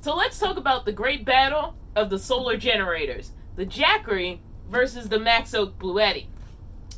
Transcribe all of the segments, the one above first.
So let's talk about the great battle of the solar generators, the Jackery versus the Maxoak Bluetti.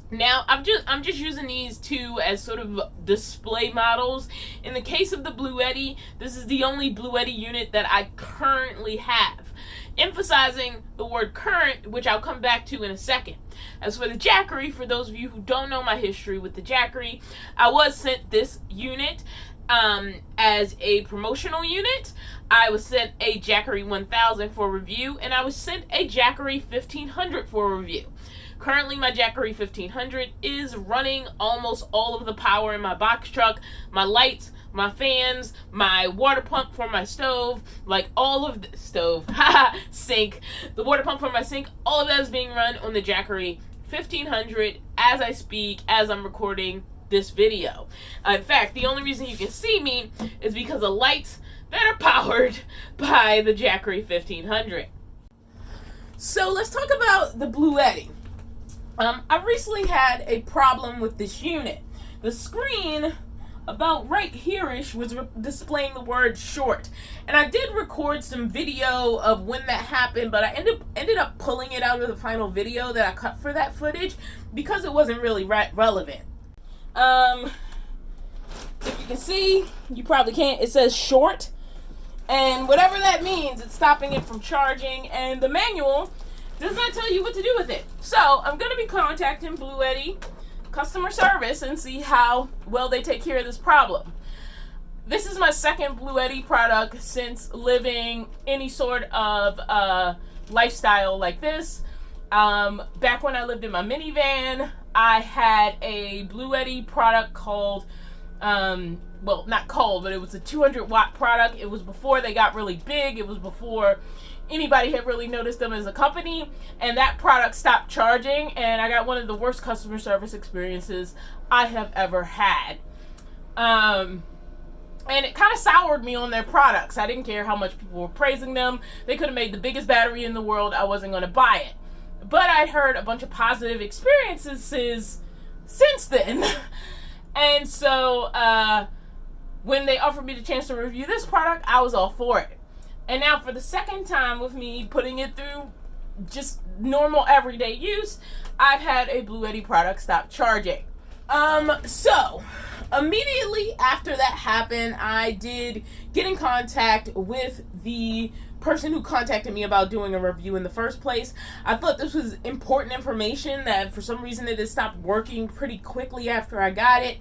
Now, I'm just using these two as sort of display models. In the case of the Bluetti, this is the only Bluetti unit that I currently have. Emphasizing the word current, which I'll come back to in a second. As for the Jackery, for those of you who don't know my history with the Jackery, I was sent this unit as a promotional unit. I was sent a Jackery 1000 for review, and I was sent a Jackery 1500 for review. Currently, my Jackery 1500 is running almost all of the power in my box truck, my lights, my fans, my water pump for my stove, like all of the stove, sink, the water pump for my sink, all of that is being run on the Jackery 1500 as I speak, as I'm recording this video. In fact, the only reason you can see me is because of lights that are powered by the Jackery 1500. So let's talk about the Bluetti. I recently had a problem with this unit. The screen about right here-ish was displaying the word short, and I did record some video of when that happened, but I ended up pulling it out of the final video that I cut for that footage because it wasn't really relevant. If you can see, you probably can't, it says short, and whatever that means, it's stopping it from charging, and the manual does not tell you what to do with it. So I'm going to be contacting Bluetti customer service and see how well they take care of this problem. This is my second Bluetti product since living any sort of lifestyle like this. Back when I lived in my minivan, I had a Bluetti product called, well, not called, but it was a 200 watt product. It was before they got really big. It was before anybody had really noticed them as a company, and that product stopped charging, and I got one of the worst customer service experiences I have ever had. And it kind of soured me on their products. I didn't care how much people were praising them. They could have made the biggest battery in the world. I wasn't going to buy it. But I heard a bunch of positive experiences since then. And so when they offered me the chance to review this product, I was all for it. And now for the second time with me putting it through just normal everyday use, I've had a Bluetti product stop charging. So immediately after that happened, I did get in contact with the person who contacted me about doing a review in the first place. I thought this was important information that for some reason it had stopped working pretty quickly after I got it.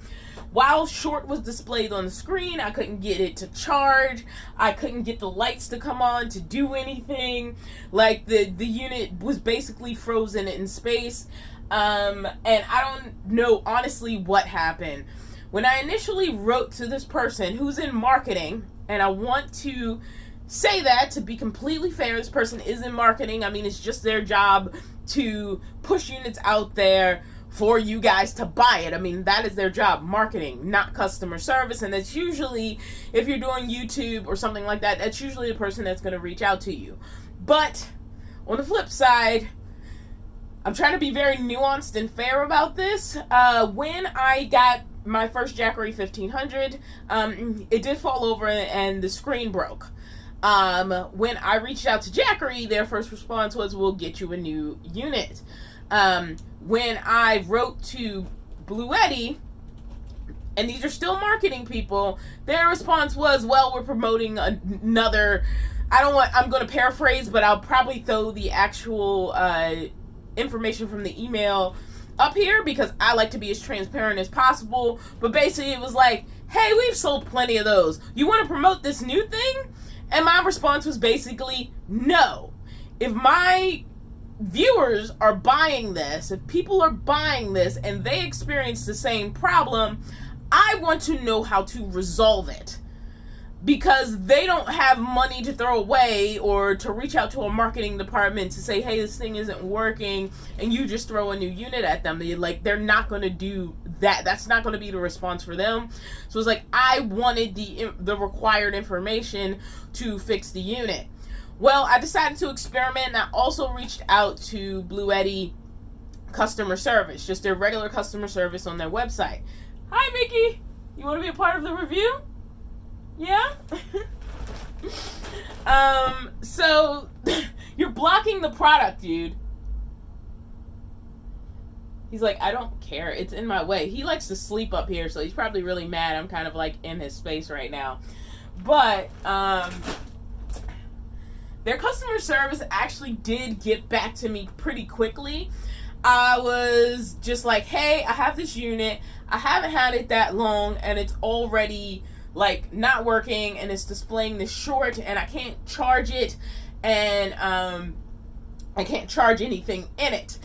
While short was displayed on the screen, I couldn't get it to charge. I couldn't get the lights to come on to do anything. Like the unit was basically frozen in space. And I don't know honestly what happened. When I initially wrote to this person who's in marketing, and I want to say that to be completely fair, this person is in marketing. I mean, it's just their job to push units out there for you guys to buy it. I mean, that is their job, marketing, not customer service. And that's usually, if you're doing YouTube or something like that, that's usually the person that's going to reach out to you. But on the flip side, I'm trying to be very nuanced and fair about this. When I got my first Jackery 1500, it did fall over and the screen broke. When I reached out to Jackery, their first response was, we'll get you a new unit. When I wrote to Bluetti, and these are still marketing people, their response was, well, we're promoting another, I'm going to paraphrase, but I'll probably throw the actual information from the email up here because I like to be as transparent as possible. But basically it was like, hey, we've sold plenty of those. You want to promote this new thing? And my response was basically, no. If my viewers are buying this, if people are buying this and they experience the same problem, I want to know how to resolve it. Because they don't have money to throw away or to reach out to a marketing department to say, hey, this thing isn't working, and you just throw a new unit at them. They're not going to do that. That's not going to be the response for them. So it's like, I wanted the required information to fix the unit. Well, I decided to experiment, and I also reached out to Bluetti customer service, just their regular customer service on their website. Hi, Mickey. You want to be a part of the review? Yeah? So you're blocking the product, dude. He's like, I don't care. It's in my way. He likes to sleep up here, so he's probably really mad. I'm kind of like in his space right now. But, their customer service actually did get back to me pretty quickly. I was just like, hey, I have this unit. I haven't had it that long, and it's already, like, not working, and it's displaying this short, and I can't charge it, and, I can't charge anything in it.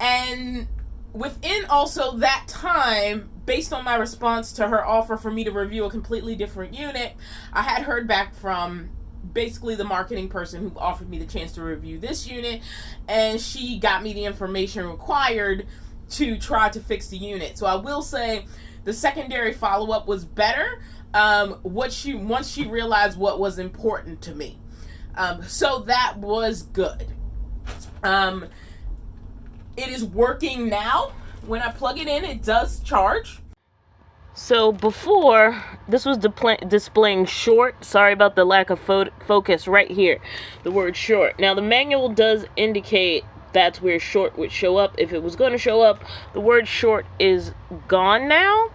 And within also that time, based on my response to her offer for me to review a completely different unit, I had heard back from basically the marketing person who offered me the chance to review this unit, and she got me the information required to try to fix the unit. So I will say the secondary follow-up was better once she realized what was important to me. So that was good. It is working now. When I plug it in, it does charge. So before, this was displaying short. Sorry about the lack of focus right here. The word short. Now the manual does indicate that's where short would show up. If it was going to show up, the word short is gone now.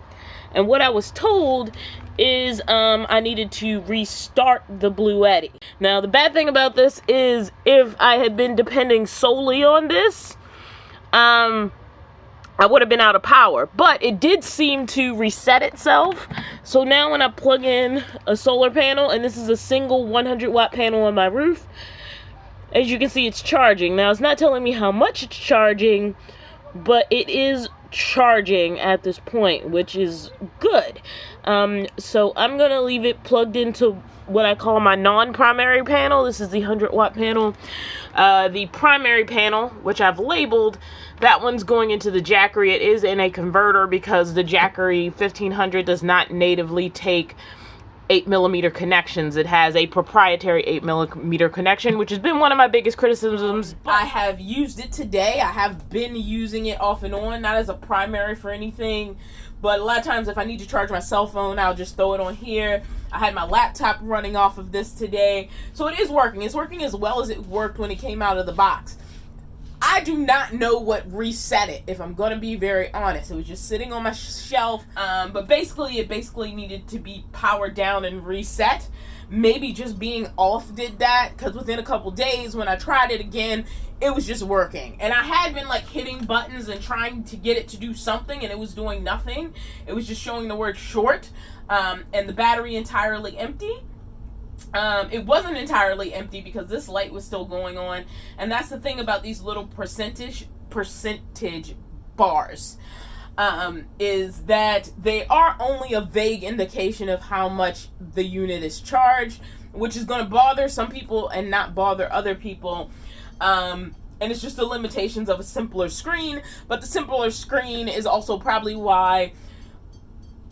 And what I was told is I needed to restart the Bluetti. Now the bad thing about this is if I had been depending solely on this, I would have been out of power, but it did seem to reset itself. So now when I plug in a solar panel, and this is a single 100 watt panel on my roof, as you can see, it's charging. Now it's not telling me how much it's charging, but it is charging at this point, which is good. So I'm gonna leave it plugged into what I call my non-primary panel. This is the 100 watt panel. The primary panel, which I've labeled, that one's going into the Jackery. It is in a converter because the Jackery 1500 does not natively take 8mm connections. It has a proprietary 8mm connection, which has been one of my biggest criticisms. I have used it today. I have been using it off and on, not as a primary for anything, but a lot of times if I need to charge my cell phone, I'll just throw it on here. I had my laptop running off of this today. So it is working. It's working as well as it worked when it came out of the box. I do not know what reset it, if I'm going to be very honest. It was just sitting on my shelf, but basically it needed to be powered down and reset. Maybe just being off did that, because within a couple days when I tried it again, it was just working. And I had been like hitting buttons and trying to get it to do something, and it was doing nothing. It was just showing the word short, and the battery entirely empty. It wasn't entirely empty because this light was still going on, and that's the thing about these little percentage bars, is that they are only a vague indication of how much the unit is charged, which is going to bother some people and not bother other people. And it's just the limitations of a simpler screen, but the simpler screen is also probably why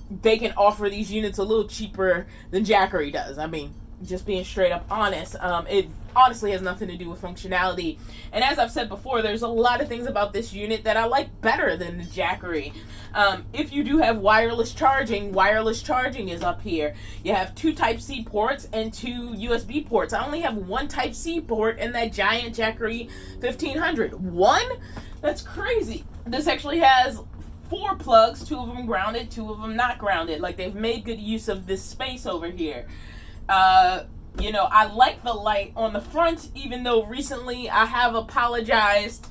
they can offer these units a little cheaper than Jackery does. I mean, just being straight up honest, it honestly has nothing to do with functionality. And as I've said before, there's a lot of things about this unit that I like better than the Jackery. If you do have wireless charging is up here. You have 2 Type-C ports and 2 USB ports. I only have 1 Type-C port in that giant Jackery 1500. 1? That's crazy. This actually has 4 plugs, 2 of them grounded, 2 of them not grounded. Like, they've made good use of this space over here. You know, I like the light on the front, even though recently I have apologized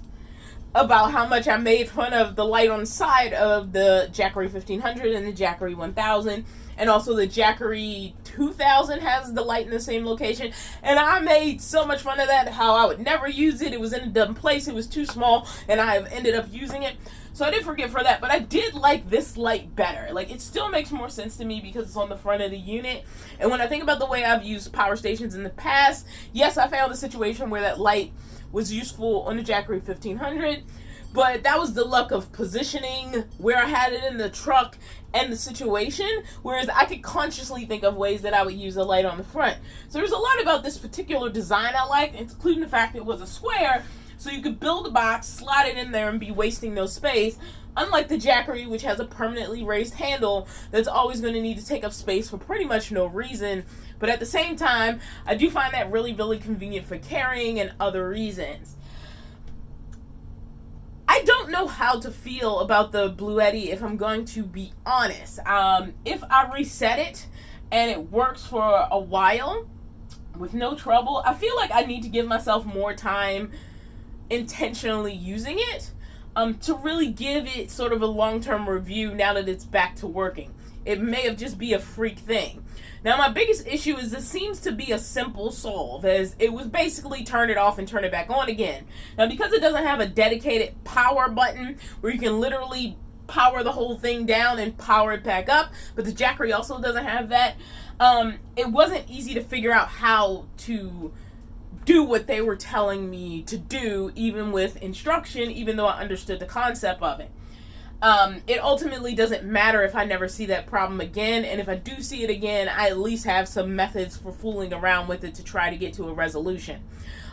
about how much I made fun of the light on the side of the Jackery 1500 and the Jackery 1000, and also the Jackery 2000 has the light in the same location, and I made so much fun of that, how I would never use it. It was in a dumb place, it was too small, and I have ended up using it. So I did forget for that, but I did like this light better. Like, it still makes more sense to me because it's on the front of the unit. And when I think about the way I've used power stations in the past, yes, I found a situation where that light was useful on the Jackery 1500, but that was the luck of positioning, where I had it in the truck, and the situation, whereas I could consciously think of ways that I would use a light on the front. So there's a lot about this particular design I liked, including the fact it was a square, so you could build a box, slide it in there, and be wasting no space. Unlike the Jackery, which has a permanently raised handle that's always going to need to take up space for pretty much no reason, But at the same time, I do find that really, really convenient for carrying and other reasons. I don't know how to feel about the Bluetti, if I'm going to be honest. If I reset it and it works for a while with no trouble, I feel like I need to give myself more time intentionally using it to really give it sort of a long-term review now that it's back to working. It may have just be a freak thing. Now, my biggest issue is this seems to be a simple solve, as it was basically turn it off and turn it back on again. Now, because it doesn't have a dedicated power button where you can literally power the whole thing down and power it back up, but the Jackery also doesn't have that, it wasn't easy to figure out how to do what they were telling me to do, even with instruction, even though I understood the concept of it. It ultimately doesn't matter if I never see that problem again, and if I do see it again, I at least have some methods for fooling around with it to try to get to a resolution.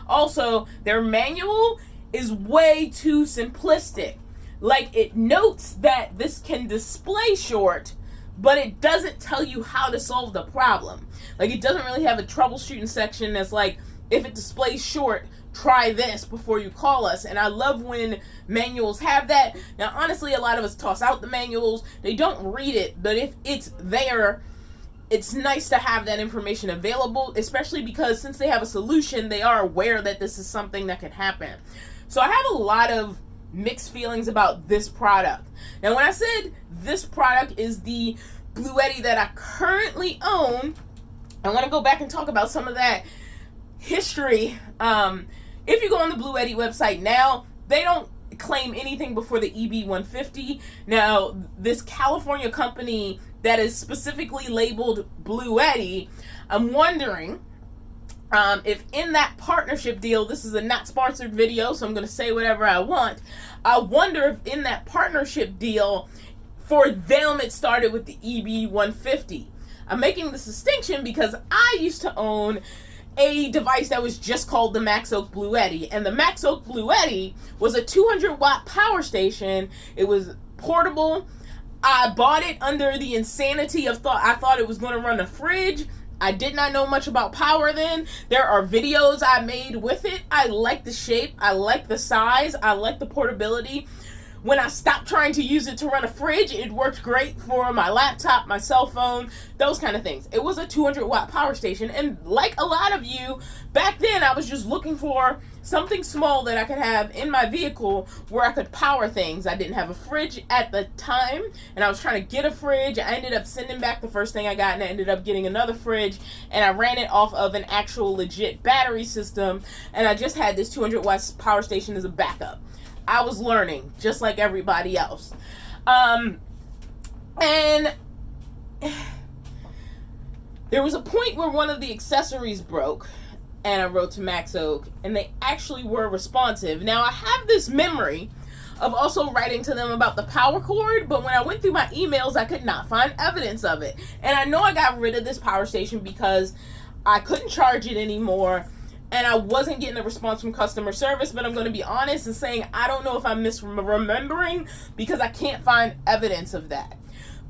Also, their manual is way too simplistic. Like, it notes that this can display short, but it doesn't tell you how to solve the problem. Like, it doesn't really have a troubleshooting section that's like, if it displays short, try this before you call us. And I love when manuals have that. Now, honestly, a lot of us toss out the manuals. They don't read it, but if it's there, it's nice to have that information available, especially because since they have a solution, they are aware that this is something that can happen. So I have a lot of mixed feelings about this product. Now, when I said this product is the Bluetti that I currently own, I want to go back and talk about some of that history. If you go on the Bluetti website now, they don't claim anything before the EB150. Now, this California company that is specifically labeled Bluetti, I'm wondering if in that partnership deal, this is a not sponsored video, so I'm going to say whatever I want. I wonder if in that partnership deal, for them, it started with the EB150. I'm making this distinction because I used to own a device that was just called the Maxoak Bluetti, and the Maxoak Bluetti was a 200-watt power station. It was portable. I bought it under the insanity of I thought it was going to run a fridge. I did not know much about power then. There are videos I made with it. I like the shape. I like the size. I like the portability. When I stopped trying to use it to run a fridge, it worked great for my laptop, my cell phone, those kind of things. It was a 200-watt power station, and like a lot of you, back then I was just looking for something small that I could have in my vehicle where I could power things. I didn't have a fridge at the time, and I was trying to get a fridge. I ended up sending back the first thing I got, and I ended up getting another fridge, and I ran it off of an actual legit battery system, and I just had this 200-watt power station as a backup. I was learning, just like everybody else. And there was a point where one of the accessories broke, and I wrote to Maxoak, and they actually were responsive. Now, I have this memory of also writing to them about the power cord, but when I went through my emails, I could not find evidence of it. And I know I got rid of this power station because I couldn't charge it anymore, and I wasn't getting a response from customer service. But I'm going to be honest and saying I don't know if I'm misremembering because I can't find evidence of that.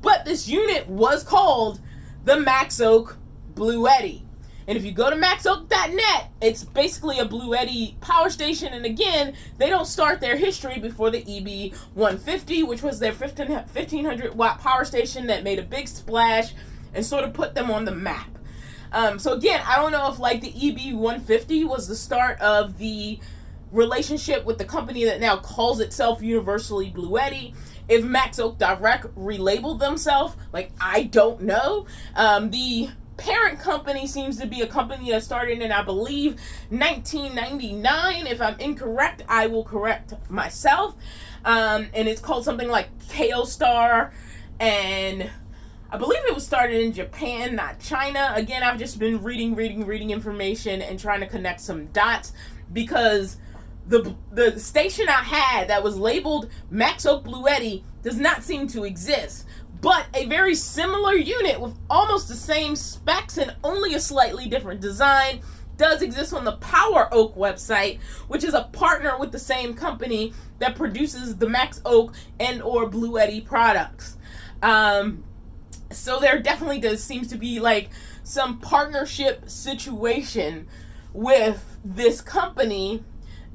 But this unit was called the Maxoak Bluetti. And if you go to maxoak.net, it's basically a Bluetti power station. And again, they don't start their history before the EB150, which was their 1500-watt power station that made a big splash and sort of put them on the map. So again, I don't know if like the EB150 was the start of the relationship with the company that now calls itself University Bluetti. If Maxoak Direct relabeled themselves, like, I don't know. The parent company seems to be a company that started in, I believe, 1999. If I'm incorrect, I will correct myself. And it's called something like K-O-Star, and I believe it was started in Japan, not China. Again, I've just been reading information and trying to connect some dots because the station I had that was labeled Maxoak Bluetti does not seem to exist. But a very similar unit with almost the same specs and only a slightly different design does exist on the Maxoak website, which is a partner with the same company that produces the Maxoak and or Bluetti products. So there definitely does seems to be like some partnership situation with this company,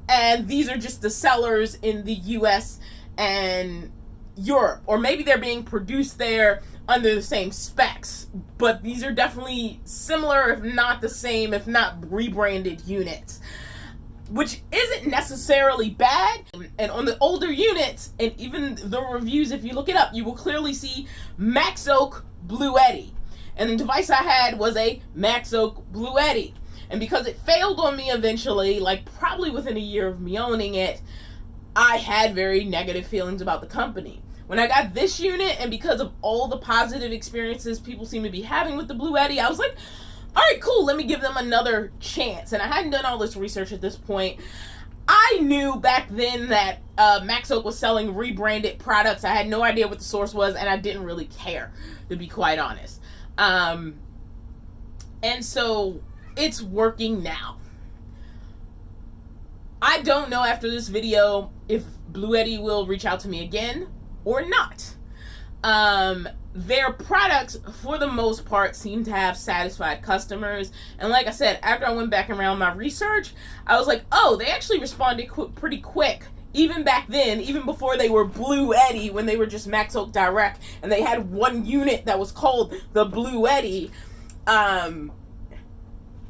and these are just the sellers in the US and Europe, or maybe they're being produced there under the same specs, but these are definitely similar, if not the same, if not rebranded units, which isn't necessarily bad. And on the older units, and even the reviews, if you look it up, you will clearly see Maxoak Bluetti. And the device I had was a Maxoak Bluetti. And because it failed on me eventually, like probably within a year of me owning it, I had very negative feelings about the company. When I got this unit, and because of all the positive experiences people seem to be having with the Bluetti, I was like, all right, cool, let me give them another chance. And I hadn't done all this research at this point. I knew back then that Maxoak was selling rebranded products. I had no idea what the source was, and I didn't really care, to be quite honest. And so it's working now. I don't know after this video if Bluetti will reach out to me again or not. Their products, for the most part, seem to have satisfied customers. And like I said, after I went back around my research, I was like, oh, they actually responded pretty quick. Even back then, even before they were Bluetti, when they were just Maxoak Direct, and they had one unit that was called the Bluetti,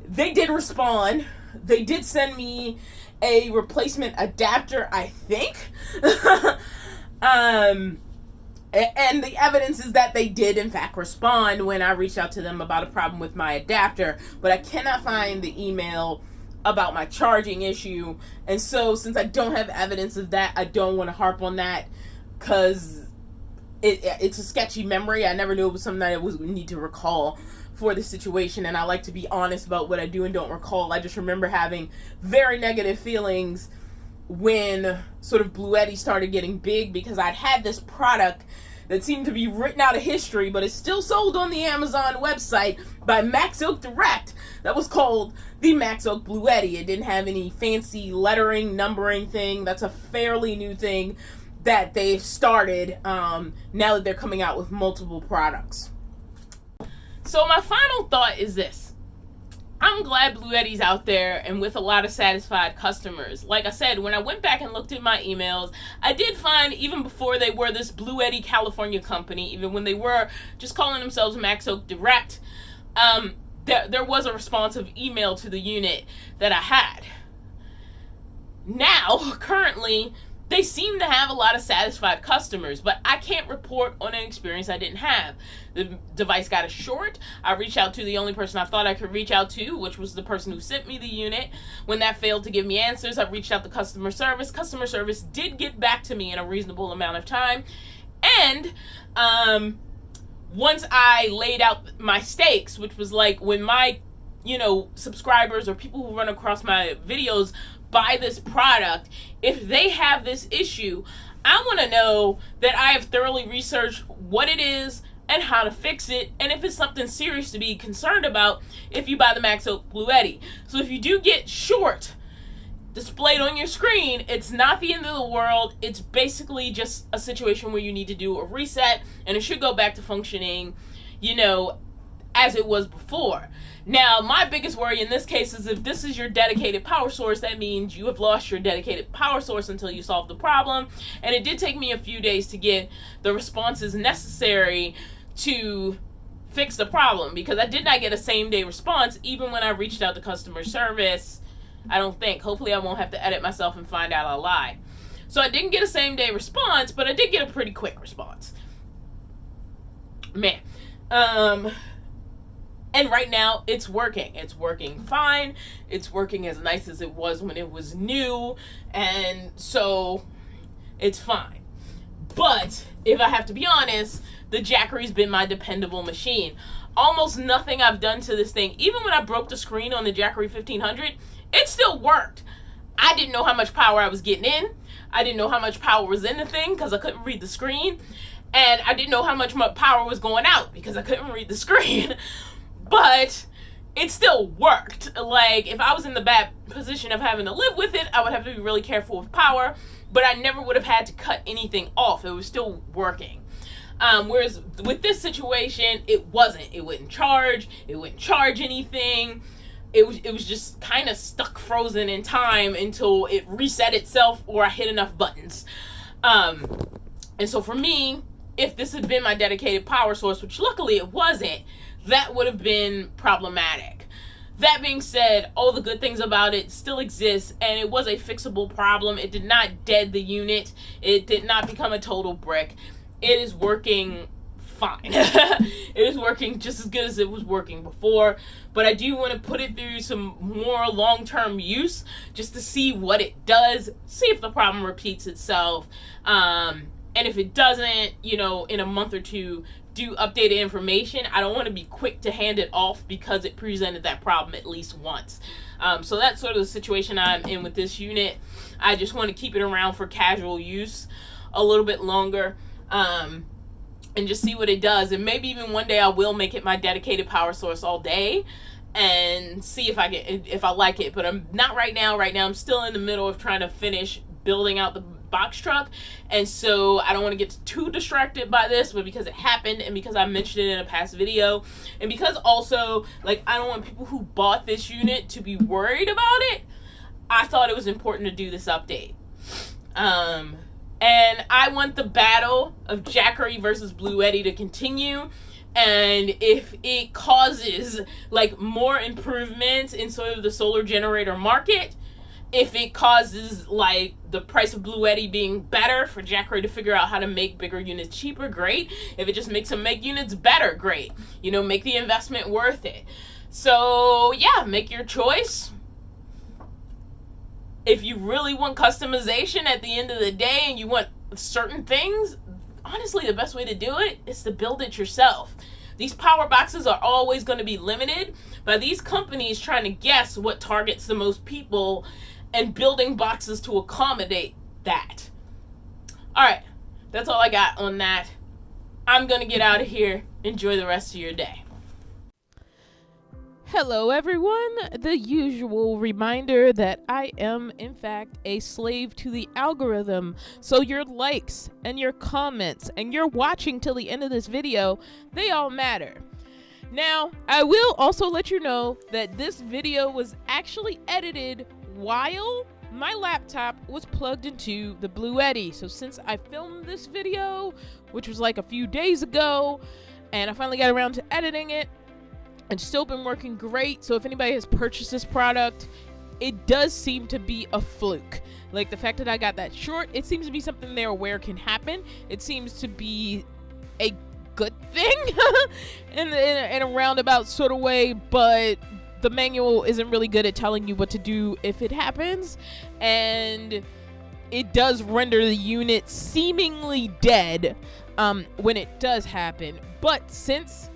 they did respond. They did send me a replacement adapter, I think. And the evidence is that they did, in fact, respond when I reached out to them about a problem with my adapter. But I cannot find the email about my charging issue. And so, since I don't have evidence of that, I don't want to harp on that, because it's a sketchy memory. I never knew it was something that I would need to recall for the situation. And I like to be honest about what I do and don't recall. I just remember having very negative feelings when sort of Bluetti started getting big, because I'd had this product that seemed to be written out of history, but it's still sold on the Amazon website by Maxoak Direct, that was called the Maxoak Bluetti. It didn't have any fancy lettering, numbering thing. That's a fairly new thing that they've started now that they're coming out with multiple products. So my final thought is this. I'm glad Bluetti's out there and with a lot of satisfied customers. Like I said, when I went back and looked at my emails, I did find, even before they were this Bluetti California company, even when they were just calling themselves Maxoak Direct, there was a responsive email to the unit that I had. Now, currently, they seem to have a lot of satisfied customers, but I can't report on an experience I didn't have. The device got a short. I reached out to the only person I thought I could reach out to, which was the person who sent me the unit. When that failed to give me answers, I reached out to customer service. Customer service did get back to me in a reasonable amount of time. And once I laid out my stakes, which was like, when my subscribers or people who run across my videos buy this product, if they have this issue, I want to know that I have thoroughly researched what it is and how to fix it, and if it's something serious to be concerned about if you buy the Maxoak Bluetti. So if you do get short displayed on your screen, it's not the end of the world. It's basically just a situation where you need to do a reset, and it should go back to functioning, as it was before. Now, my biggest worry in this case is if this is your dedicated power source, that means you have lost your dedicated power source until you solve the problem. And it did take me a few days to get the responses necessary to fix the problem, because I did not get a same-day response even when I reached out to customer service. I don't think. Hopefully I won't have to edit myself and find out I lied. So I didn't get a same-day response, but I did get a pretty quick response. Man. And right now, it's working. It's working fine. It's working as nice as it was when it was new. And so, it's fine. But, if I have to be honest, the Jackery's been my dependable machine. Almost nothing I've done to this thing, even when I broke the screen on the Jackery 1500, it still worked. I didn't know how much power I was getting in. I didn't know how much power was in the thing because I couldn't read the screen. And I didn't know how much power was going out because I couldn't read the screen. But it still worked. Like, if I was in the bad position of having to live with it, I would have to be really careful with power, but I never would have had to cut anything off. It was still working. Whereas with this situation, it wasn't. It wouldn't charge. It wouldn't charge anything. It was just kind of stuck frozen in time until it reset itself or I hit enough buttons. And so for me, if this had been my dedicated power source, which luckily it wasn't, that would have been problematic. That being said, all the good things about it still exist, and it was a fixable problem. It did not dead the unit. It did not become a total brick. It is working fine. It is working just as good as it was working before, but I do want to put it through some more long-term use just to see what it does, see if the problem repeats itself, and if it doesn't, you know, in a month or two, do updated information. I don't want to be quick to hand it off because it presented that problem at least once. So that's sort of the situation I'm in with this unit. I just want to keep it around for casual use a little bit longer, and just see what it does. And maybe even one day I will make it my dedicated power source all day and see if I like it. But I'm not right now. Right now I'm still in the middle of trying to finish building out the box truck, and so I don't want to get too distracted by this, but because it happened and because I mentioned it in a past video, and because also, like, I don't want people who bought this unit to be worried about it, I thought it was important to do this update. And I want the battle of Jackery versus Bluetti to continue, and if it causes like more improvements in sort of the solar generator market, if it causes like the price of Bluetti being better for Jackery to figure out how to make bigger units cheaper, great. If it just makes them make units better, great. You know, make the investment worth it. So yeah, make your choice. If you really want customization at the end of the day and you want certain things, honestly, the best way to do it is to build it yourself. These power boxes are always going to be limited by these companies trying to guess what targets the most people and building boxes to accommodate that. All right, that's all I got on that. I'm going to get out of here. Enjoy the rest of your day. Hello, everyone. The usual reminder that I am, in fact, a slave to the algorithm. So your likes and your comments and your watching till the end of this video, they all matter. Now, I will also let you know that this video was actually edited while my laptop was plugged into the Bluetti. So since I filmed this video, which was like a few days ago, and I finally got around to editing it, it's still been working great. So if anybody has purchased this product, it does seem to be a fluke. Like the fact that I got that short, it seems to be something they're aware can happen. It seems to be a good thing in a roundabout sort of way, but the manual isn't really good at telling you what to do if it happens, and it does render the unit seemingly dead when it does happen. But since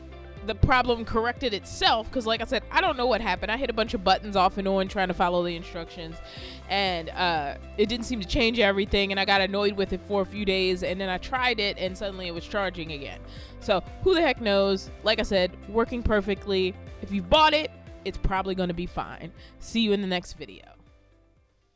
the problem corrected itself, because like I said, I don't know what happened. I hit a bunch of buttons off and on trying to follow the instructions, and it didn't seem to change everything, and I got annoyed with it for a few days, and then I tried it and suddenly it was charging again. So who the heck knows? Like I said, working perfectly. If you bought it, it's probably going to be fine. See you in the next video.